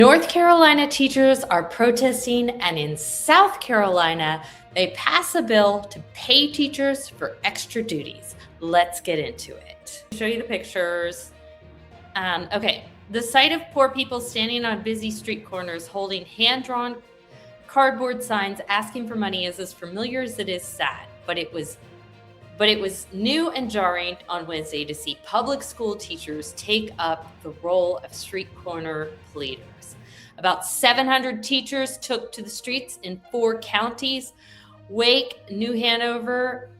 North Carolina teachers are protesting, and in South Carolina, they pass a bill to pay teachers for extra duties. Let's get into it. I'll show you the pictures. Okay, the sight of poor people standing on busy street corners holding hand-drawn cardboard signs asking for money is as familiar as it is sad, but it was new and jarring on Wednesday to see public school teachers take up the role of street corner pleaders. About 700 teachers took to the streets in 4 counties: Wake, New Hanover,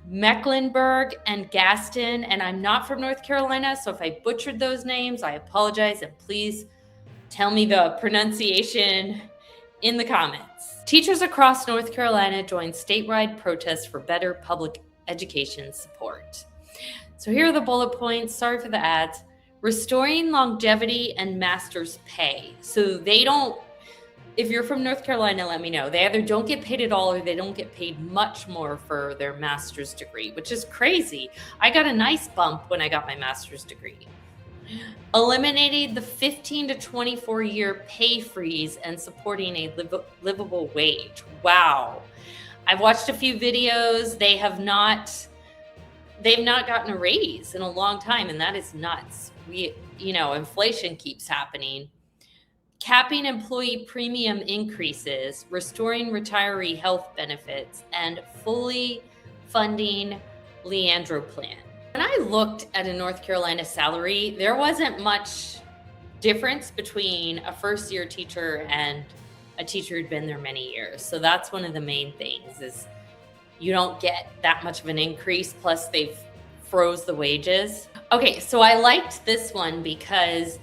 Mecklenburg, and Gaston. And I'm not from North Carolina, so if I butchered those names, I apologize, and please tell me the pronunciation in the comments. Teachers across North Carolina joined statewide protests for better public education support. So here are the bullet points. Sorry for the ads. Restoring longevity and master's pay. So they don't, if you're from North Carolina, let me know. They either don't get paid at all or they don't get paid much more for their master's degree, which is crazy. I got a nice bump when I got my master's degree. Eliminating the 15 to 24 year pay freeze and supporting a livable wage. Wow. I've watched a few videos. They've not gotten a raise in a long time, and that is nuts. Inflation keeps happening. Capping employee premium increases, restoring retiree health benefits, and fully funding Leandro plan. When I looked at a North Carolina salary, there wasn't much difference between a first-year teacher and a teacher who'd been there many years. So that's one of the main things, is you don't get that much of an increase, plus they've froze the wages. Okay, so I liked this one because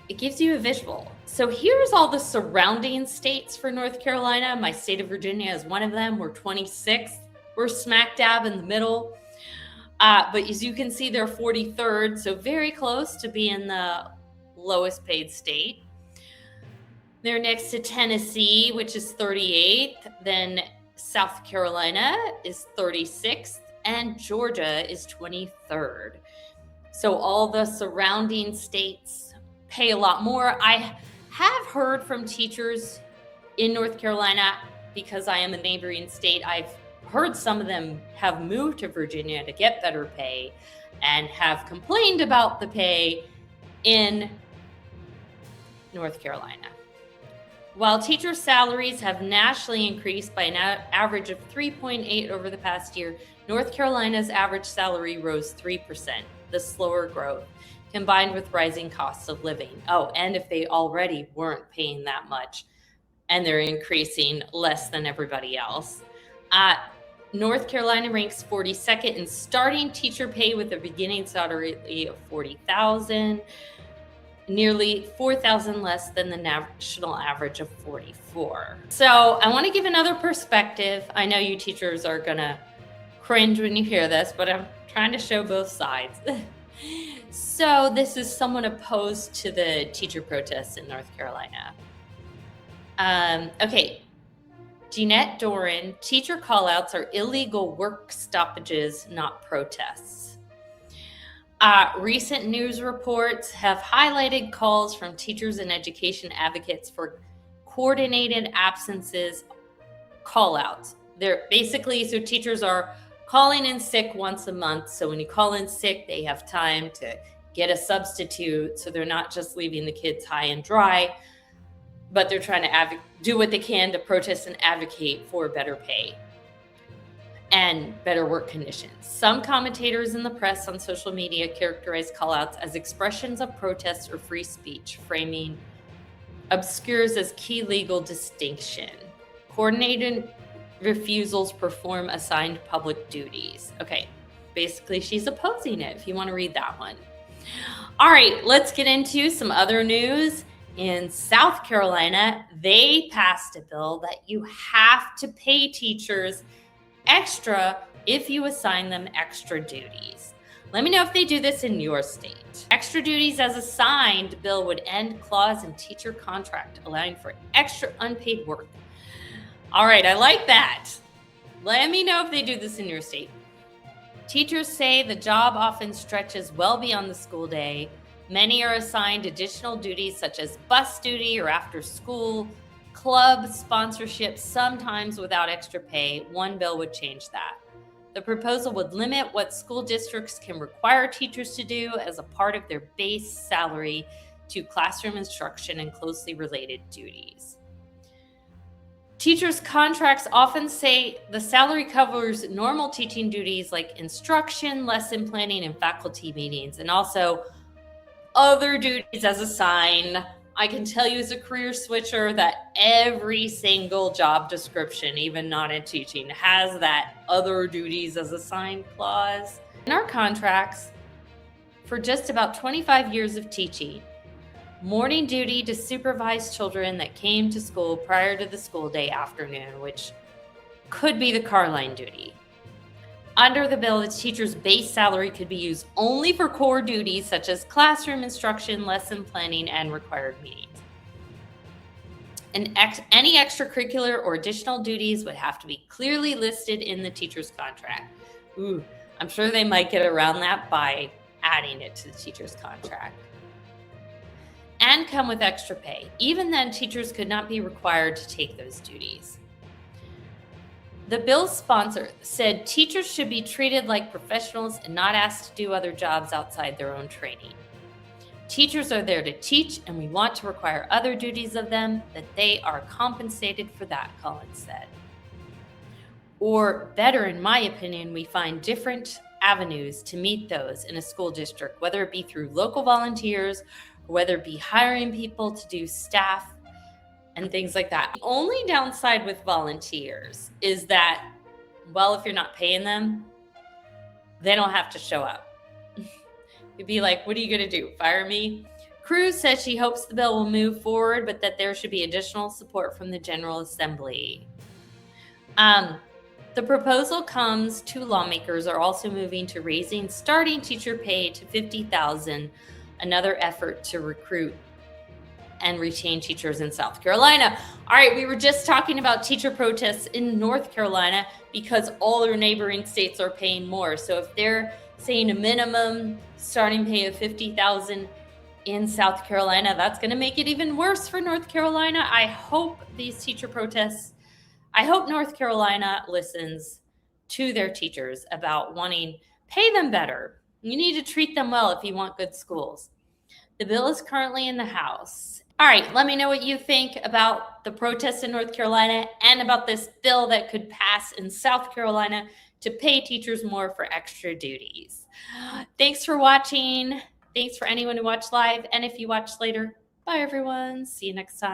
it gives you a visual. So here's all the surrounding states for North Carolina. My state of Virginia is one of them. We're 26th. We're smack dab in the middle. But as you can see, they're 43rd, so very close to being the lowest paid state. They're next to Tennessee, which is 38th. Then South Carolina is 36th, and Georgia is 23rd. So all the surrounding states pay a lot more. I have heard from teachers in North Carolina, because I am a neighboring state, I've heard some of them have moved to Virginia to get better pay and have complained about the pay in North Carolina. While teacher salaries have nationally increased by an average of 3.8 over the past year, North Carolina's average salary rose 3%. The slower growth, combined with rising costs of living. Oh, and if they already weren't paying that much and they're increasing less than everybody else. North Carolina ranks 42nd in starting teacher pay with a beginning salary of $40,000. Nearly 4,000 less than the national average of 44. So I want to give another perspective. I know you teachers are gonna cringe when you hear this, but I'm trying to show both sides. So this is someone opposed to the teacher protests in North Carolina. Okay, Jeanette Doran, teacher callouts are illegal work stoppages, not protests. Recent news reports have highlighted calls from teachers and education advocates for coordinated absences callouts. They're basically, so teachers are calling in sick once a month. So when you call in sick, they have time to get a substitute. So they're not just leaving the kids high and dry, but they're trying to do what they can to protest and advocate for better pay and better work conditions. Some commentators in the press on social media characterize callouts as expressions of protest or free speech, framing obscures as key legal distinction. Coordinated refusals perform assigned public duties. Okay, basically she's opposing it, if you want to read that one. All right, let's get into some other news. In South Carolina, they passed a bill that you have to pay teachers extra if you assign them extra duties. Let me know if they do this in your state. Extra duties as assigned bill would end clause in teacher contract allowing for extra unpaid work. All right, I like that. Let me know if they do this in your state. Teachers say the job often stretches well beyond the school day, Many are assigned additional duties such as bus duty or after school, club sponsorship, sometimes without extra pay. One bill would change that. The proposal would limit what school districts can require teachers to do as a part of their base salary to classroom instruction and closely related duties. Teachers' contracts often say the salary covers normal teaching duties like instruction, lesson planning, and faculty meetings, and also other duties as assigned. I can tell you as a career switcher that every single job description, even not in teaching, has that other duties as assigned clause. In our contracts, for just about 25 years of teaching, morning duty to supervise children that came to school prior to the school day afternoon, which could be the car line duty. Under the bill, the teacher's base salary could be used only for core duties such as classroom instruction, lesson planning, and required meetings. And any extracurricular or additional duties would have to be clearly listed in the teacher's contract. I'm sure they might get around that by adding it to the teacher's contract. And come with extra pay. Even then, teachers could not be required to take those duties. The bill's sponsor said teachers should be treated like professionals and not asked to do other jobs outside their own training. Teachers are there to teach, and we want to require other duties of them, that they are compensated for that, Collins said. Or better, in my opinion, we find different avenues to meet those in a school district, whether it be through local volunteers, or whether it be hiring people to do staff and things like that. The only downside with volunteers is that, well, if you're not paying them, they don't have to show up. You'd be like, what are you going to do? Fire me? Cruz says she hopes the bill will move forward, but that there should be additional support from the General Assembly. The proposal comes to lawmakers are also moving to raising starting teacher pay to $50,000, another effort to recruit and retain teachers in South Carolina. All right, we were just talking about teacher protests in North Carolina because all their neighboring states are paying more. So if they're saying a minimum starting pay of $50,000 in South Carolina, that's going to make it even worse for North Carolina. I hope North Carolina listens to their teachers about wanting pay them better. You need to treat them well if you want good schools. The bill is currently in the House. All right, let me know what you think about the protests in North Carolina and about this bill that could pass in South Carolina to pay teachers more for extra duties. Thanks for watching. Thanks for anyone who watched live. And if you watch later, bye everyone. See you next time.